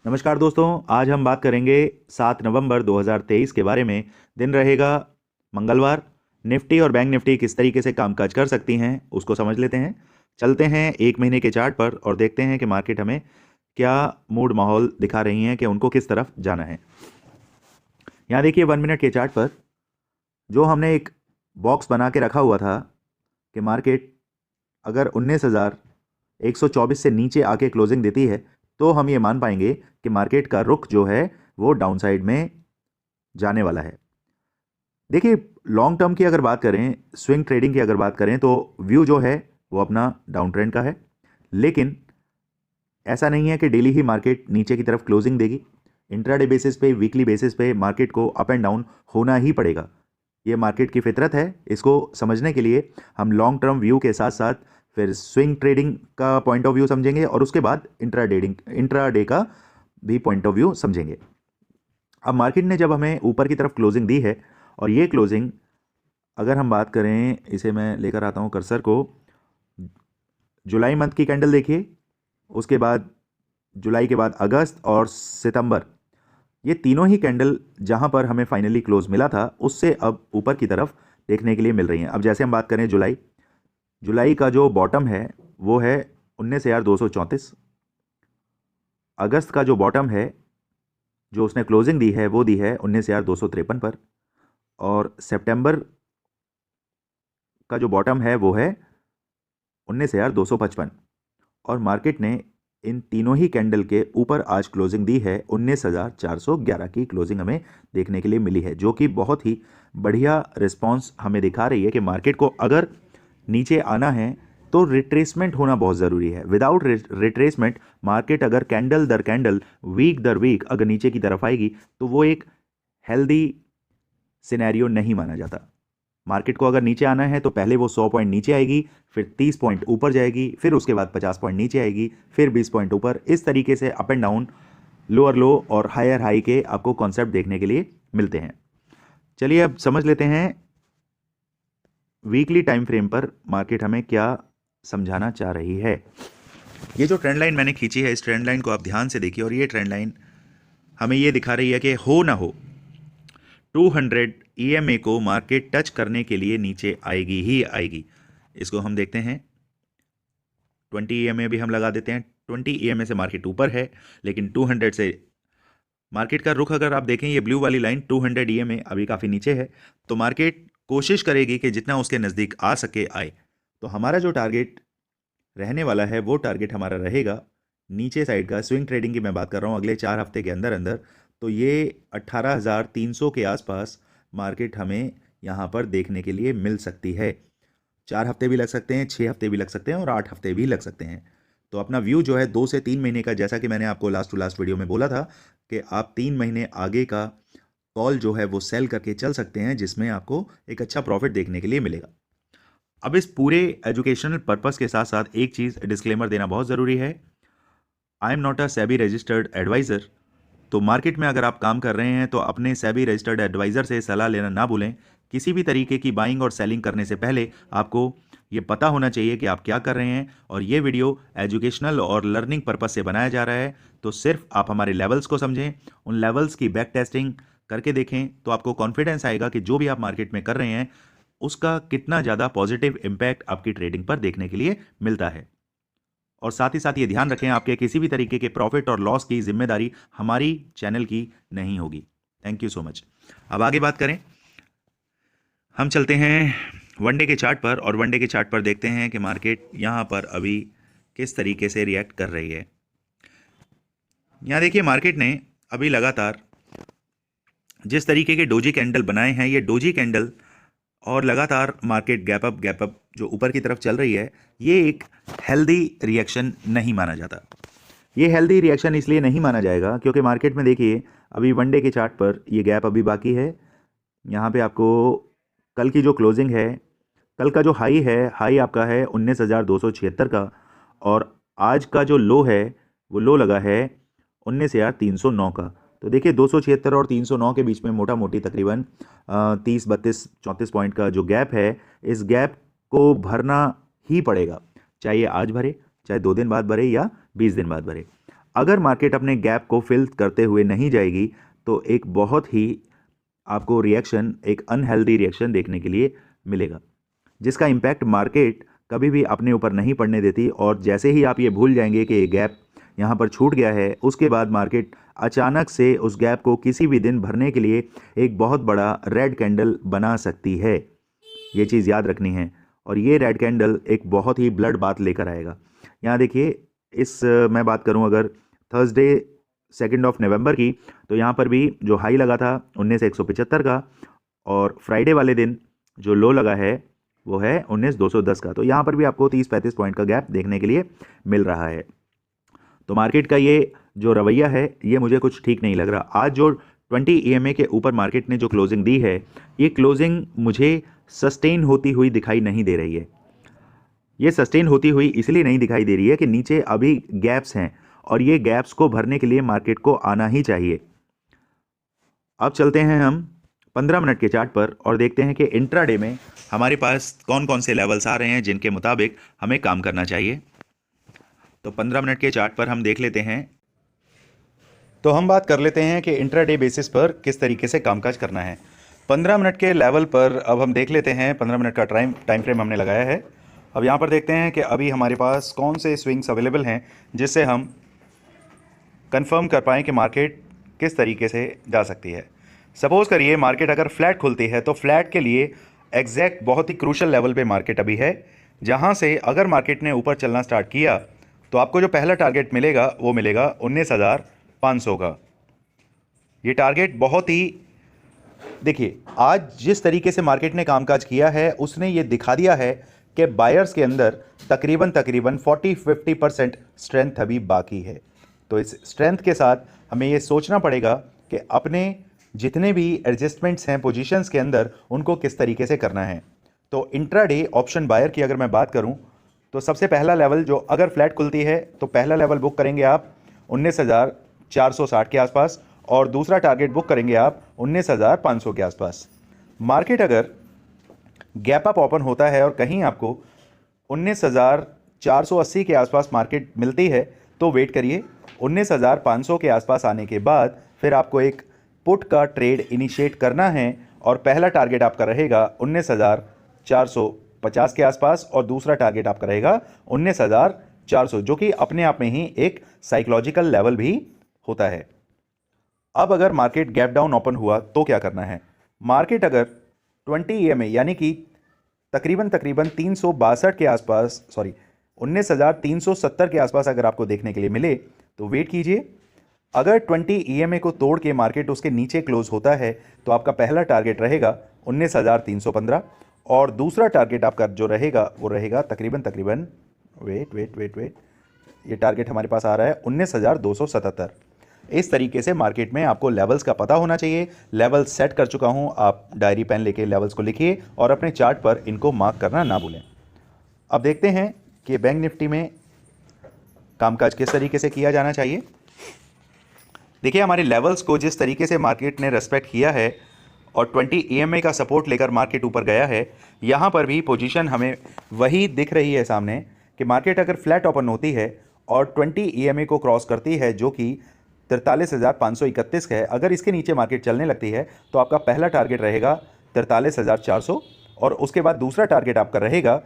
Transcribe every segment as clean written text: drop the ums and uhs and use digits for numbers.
नमस्कार दोस्तों, आज हम बात करेंगे 7 नवंबर 2023 के बारे में। दिन रहेगा मंगलवार। निफ्टी और बैंक निफ्टी किस तरीके से कामकाज कर सकती हैं उसको समझ लेते हैं। चलते हैं एक महीने के चार्ट पर और देखते हैं कि मार्केट हमें क्या मूड माहौल दिखा रही हैं कि उनको किस तरफ जाना है। यहाँ देखिए 1 मिनट के चार्ट पर जो हमने एक बॉक्स बना के रखा हुआ था कि मार्केट अगर 19,124 से नीचे आके क्लोजिंग देती है तो हम ये मान पाएंगे कि मार्केट का रुख जो है वो डाउन साइड में जाने वाला है। देखिए लॉन्ग टर्म की अगर बात करें, स्विंग ट्रेडिंग की अगर बात करें तो व्यू जो है वो अपना डाउन ट्रेंड का है, लेकिन ऐसा नहीं है कि डेली ही मार्केट नीचे की तरफ क्लोजिंग देगी। इंट्राडे बेसिस पे, वीकली बेसिस पे मार्केट को अप एंड डाउन होना ही पड़ेगा। ये मार्केट की फितरत है। इसको समझने के लिए हम लॉन्ग टर्म व्यू के साथ साथ फिर स्विंग ट्रेडिंग का पॉइंट ऑफ व्यू समझेंगे और उसके बाद इंट्राडे का भी पॉइंट ऑफ व्यू समझेंगे। अब मार्केट ने जब हमें ऊपर की तरफ क्लोजिंग दी है और ये क्लोजिंग अगर हम बात करें, इसे मैं लेकर आता हूँ कर्सर को, जुलाई मंथ की कैंडल देखिए, उसके बाद जुलाई के बाद अगस्त और सितंबर, ये तीनों ही कैंडल जहां पर हमें फाइनली क्लोज मिला था उससे अब ऊपर की तरफ देखने के लिए मिल रही हैं। अब जैसे हम बात करें जुलाई का जो बॉटम है वो है 19,234। अगस्त का जो बॉटम है जो उसने क्लोजिंग दी है वो दी है 19,253 पर, और सितंबर का जो बॉटम है वो है 19,255। और मार्केट ने इन तीनों ही कैंडल के ऊपर आज क्लोजिंग दी है 19,411 की क्लोजिंग हमें देखने के लिए मिली है, जो कि बहुत ही बढ़िया रिस्पांस हमें दिखा रही है कि मार्केट को अगर नीचे आना है तो रिट्रेसमेंट होना बहुत ज़रूरी है। विदाउट रिट्रेसमेंट मार्केट अगर कैंडल दर कैंडल, वीक दर वीक अगर नीचे की तरफ आएगी तो वो एक हेल्दी सिनेरियो नहीं माना जाता। मार्केट को अगर नीचे आना है तो पहले वो 100 पॉइंट नीचे आएगी, फिर 30 पॉइंट ऊपर जाएगी, फिर उसके बाद 50 पॉइंट नीचे आएगी, फिर 20 पॉइंट ऊपर। इस तरीके से अप एंड डाउन, लोअर लो और हायर हाई के आपको कॉन्सेप्ट देखने के लिए मिलते हैं। चलिए अब समझ लेते हैं वीकली टाइम फ्रेम पर मार्केट हमें क्या समझाना चाह रही है। ये जो ट्रेंड लाइन मैंने खींची है, इस ट्रेंड लाइन को आप ध्यान से देखिए और ये ट्रेंड लाइन हमें ये दिखा रही है कि हो ना हो 200 ईएमए को मार्केट टच करने के लिए नीचे आएगी ही आएगी। इसको हम देखते हैं, 20 ईएमए भी हम लगा देते हैं। 20 ईएमए से मार्केट ऊपर है, लेकिन 200 से मार्केट का रुख अगर आप देखें, ये ब्लू वाली लाइन 200 ईएमए अभी काफ़ी नीचे है, तो मार्केट कोशिश करेगी कि जितना उसके नज़दीक आ सके आए। तो हमारा जो टारगेट रहने वाला है वो टारगेट हमारा रहेगा नीचे साइड का। स्विंग ट्रेडिंग की मैं बात कर रहा हूँ अगले 4 हफ्ते के अंदर अंदर, तो ये 18,300 के आसपास मार्केट हमें यहाँ पर देखने के लिए मिल सकती है। 4 हफ्ते भी लग सकते हैं, 6 हफ्ते भी लग सकते हैं और 8 हफ्ते भी लग सकते हैं। तो अपना व्यू जो है 2 से 3 महीने का, जैसा कि मैंने आपको लास्ट टू लास्ट वीडियो में बोला था कि आप 3 महीने आगे का कॉल जो है वो सेल करके चल सकते हैं, जिसमें आपको एक अच्छा प्रॉफिट देखने के लिए मिलेगा। अब इस पूरे एजुकेशनल पर्पस के साथ साथ एक चीज़ डिस्क्लेमर देना बहुत ज़रूरी है। I am not a SEBI registered adviser. तो मार्केट में अगर आप काम कर रहे हैं तो अपने सेबी रजिस्टर्ड एडवाइज़र से सलाह लेना ना भूलें। किसी भी तरीके की बाइंग और सेलिंग करने से पहले आपको ये पता होना चाहिए कि आप क्या कर रहे हैं। और ये वीडियो एजुकेशनल और लर्निंग पर्पस से बनाया जा रहा है, तो सिर्फ आप हमारे लेवल्स को समझें, उन लेवल्स की बैक टेस्टिंग करके देखें, तो आपको कॉन्फिडेंस आएगा कि जो भी आप मार्केट में कर रहे हैं उसका कितना ज़्यादा पॉजिटिव इम्पैक्ट आपकी ट्रेडिंग पर देखने के लिए मिलता है। और साथ ही साथ ये ध्यान रखें, आपके किसी भी तरीके के प्रॉफिट और लॉस की जिम्मेदारी हमारी चैनल की नहीं होगी। Thank you so much. अब आगे बात करें, हम चलते हैं वनडे के चार्ट पर और वनडे के चार्ट पर देखते हैं कि मार्केट यहाँ पर अभी किस तरीके से रिएक्ट कर रही है। यहाँ देखिए मार्केट ने अभी लगातार जिस तरीके के डोजी कैंडल बनाए हैं, ये डोजी कैंडल और लगातार मार्केट गैप अप जो ऊपर की तरफ चल रही है, ये एक हेल्दी रिएक्शन नहीं माना जाता। ये हेल्दी रिएक्शन इसलिए नहीं माना जाएगा क्योंकि मार्केट में देखिए अभी वनडे के चार्ट पर ये गैप अभी बाकी है। यहाँ पे आपको कल की जो क्लोजिंग है, कल का जो हाई है, हाई आपका है 19,276 का, और आज का जो लो है वो लो लगा है 19,309 का। तो देखिए 276 और 309 के बीच में मोटा मोटी तकरीबन 30, 32, 34 पॉइंट का जो गैप है, इस गैप को भरना ही पड़ेगा, चाहे ये आज भरे, चाहे 2 दिन बाद भरे या 20 दिन बाद भरे। अगर मार्केट अपने गैप को फिल करते हुए नहीं जाएगी तो एक बहुत ही आपको रिएक्शन, एक अनहेल्दी रिएक्शन देखने के लिए मिलेगा, जिसका इम्पैक्ट मार्केट कभी भी अपने ऊपर नहीं पड़ने देती। और जैसे ही आप ये भूल जाएंगे कि ये गैप यहाँ पर छूट गया है, उसके बाद मार्केट अचानक से उस गैप को किसी भी दिन भरने के लिए एक बहुत बड़ा रेड कैंडल बना सकती है। ये चीज़ याद रखनी है। और ये रेड कैंडल एक बहुत ही ब्लड बात लेकर आएगा। यहाँ देखिए, मैं बात करूँ अगर थर्सडे 2 नवंबर की, तो यहाँ पर भी जो हाई लगा था 19,175 का, और फ्राइडे वाले दिन जो लो लगा है वो है 19,210 का। तो यहाँ पर भी आपको 30-35 पॉइंट का गैप देखने के लिए मिल रहा है। तो मार्केट का ये जो रवैया है ये मुझे कुछ ठीक नहीं लग रहा। आज जो 20 EMA के ऊपर मार्केट ने जो क्लोजिंग दी है, ये क्लोजिंग मुझे सस्टेन होती हुई दिखाई नहीं दे रही है। ये सस्टेन होती हुई इसलिए नहीं दिखाई दे रही है कि नीचे अभी गैप्स हैं और ये गैप्स को भरने के लिए मार्केट को आना ही चाहिए। अब चलते हैं हम 15 मिनट के चार्ट पर और देखते हैं कि इंट्राडे में हमारे पास कौन कौन से लेवल्स आ रहे हैं जिनके मुताबिक हमें काम करना चाहिए। तो 15 मिनट के चार्ट पर हम देख लेते हैं। तो हम बात कर लेते हैं कि इंट्राडे बेसिस पर किस तरीके से कामकाज करना है। 15 मिनट के लेवल पर अब हम देख लेते हैं। 15 मिनट का टाइम फ्रेम हमने लगाया है। अब यहाँ पर देखते हैं कि अभी हमारे पास कौन से स्विंग्स अवेलेबल हैं जिससे हम कंफर्म कर पाएँ कि मार्केट किस तरीके से जा सकती है। सपोज़ करिए मार्केट अगर फ्लैट खुलती है तो फ्लैट के लिए एग्जैक्ट बहुत ही क्रूशल लेवल पे मार्केट अभी है, जहाँ से अगर मार्केट ने ऊपर चलना स्टार्ट किया तो आपको जो पहला टारगेट मिलेगा वो मिलेगा 19,500 का। ये टारगेट बहुत ही, देखिए आज जिस तरीके से मार्केट ने कामकाज किया है उसने ये दिखा दिया है कि बायर्स के अंदर तकरीबन 40-50% स्ट्रेंथ अभी बाकी है। तो इस स्ट्रेंथ के साथ हमें ये सोचना पड़ेगा कि अपने जितने भी एडजस्टमेंट्स हैं पोजीशंस के अंदर उनको किस तरीके से करना है। तो इंट्राडे ऑप्शन बायर की अगर मैं बात करूं तो सबसे पहला लेवल जो अगर फ्लैट खुलती है तो पहला लेवल बुक करेंगे आप 19,460 के आसपास और दूसरा टारगेट बुक करेंगे आप 19,500 के आसपास। मार्केट अगर गैप अप ओपन होता है और कहीं आपको 19,480 के आसपास मार्केट मिलती है तो वेट करिए। 19,500 के आसपास आने के बाद फिर आपको एक पुट का ट्रेड इनिशिएट करना है और पहला टारगेट आपका रहेगा 19,450 के आसपास और दूसरा टारगेट आपका रहेगा 19,400, जो कि अपने आप में ही एक साइकोलॉजिकल लेवल भी होता है। अब अगर मार्केट गैप डाउन ओपन हुआ तो क्या करना है। मार्केट अगर 20 EMA यानी कि तकरीबन 362 के आसपास, 19,370 के आसपास अगर आपको देखने के लिए मिले तो वेट कीजिए। अगर 20 EMA को तोड़ के मार्केट उसके नीचे क्लोज होता है तो आपका पहला टारगेट रहेगा 19,315 और दूसरा टारगेट आपका जो रहेगा वो रहेगा तकरीबन वेट, ये टारगेट हमारे पास आ रहा है 19,277। इस तरीके से मार्केट में आपको लेवल्स का पता होना चाहिए। लेवल सेट कर चुका हूं, आप डायरी पेन लेके लेवल्स को लिखिए और अपने चार्ट पर इनको मार्क करना ना भूलें। अब देखते हैं कि बैंक निफ्टी में कामकाज किस तरीके से किया जाना चाहिए। देखिए हमारे लेवल्स को जिस तरीके से मार्केट ने रेस्पेक्ट किया है और 20 EMA का सपोर्ट लेकर मार्केट ऊपर गया है, यहाँ पर भी पोजीशन हमें वही दिख रही है सामने कि मार्केट अगर फ्लैट ओपन होती है और 20 EMA को क्रॉस करती है जो कि 43,531 है, अगर इसके नीचे मार्केट चलने लगती है तो आपका पहला टारगेट रहेगा 43,400 और उसके बाद दूसरा टारगेट आपका रहेगा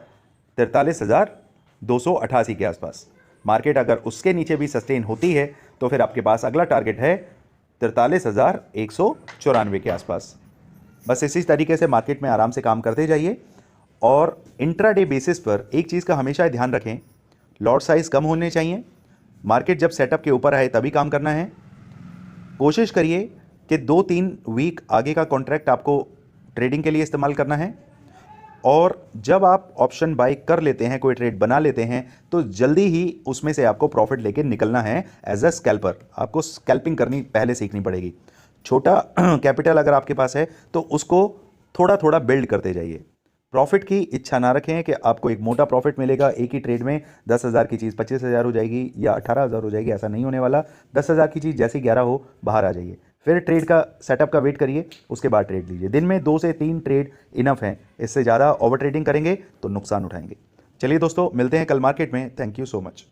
43,288 के आसपास। मार्केट अगर उसके नीचे भी सस्टेन होती है तो फिर आपके पास अगला टारगेट है 43,194 के आसपास। बस इसी तरीके से मार्केट में आराम से काम करते जाइए और इंट्राडे बेसिस पर एक चीज़ का हमेशा ध्यान रखें, लॉट साइज़ कम होने चाहिए। मार्केट जब सेटअप के ऊपर आए तभी काम करना है। कोशिश करिए कि 2-3 वीक आगे का कॉन्ट्रैक्ट आपको ट्रेडिंग के लिए इस्तेमाल करना है और जब आप ऑप्शन बाई कर लेते हैं, कोई ट्रेड बना लेते हैं, तो जल्दी ही उसमें से आपको प्रॉफिट लेके निकलना है। एज अ स्कैल्पर आपको स्कैल्पिंग करनी पहले सीखनी पड़ेगी। छोटा कैपिटल अगर आपके पास है तो उसको थोड़ा थोड़ा बिल्ड करते जाइए। प्रॉफिट की इच्छा ना रखें कि आपको एक मोटा प्रॉफिट मिलेगा एक ही ट्रेड में, 10,000 की चीज़ 25,000 हो जाएगी या 18,000 हो जाएगी, ऐसा नहीं होने वाला। 10,000 की चीज़ जैसे 11 हो बाहर आ जाइए, फिर ट्रेड का सेटअप का वेट करिए, उसके बाद ट्रेड लीजिए। दिन में 2 से 3 ट्रेड इनफ हैं, इससे ज़्यादा ओवर ट्रेडिंग करेंगे तो नुकसान उठाएंगे। चलिए दोस्तों, मिलते हैं कल मार्केट में। Thank you so much.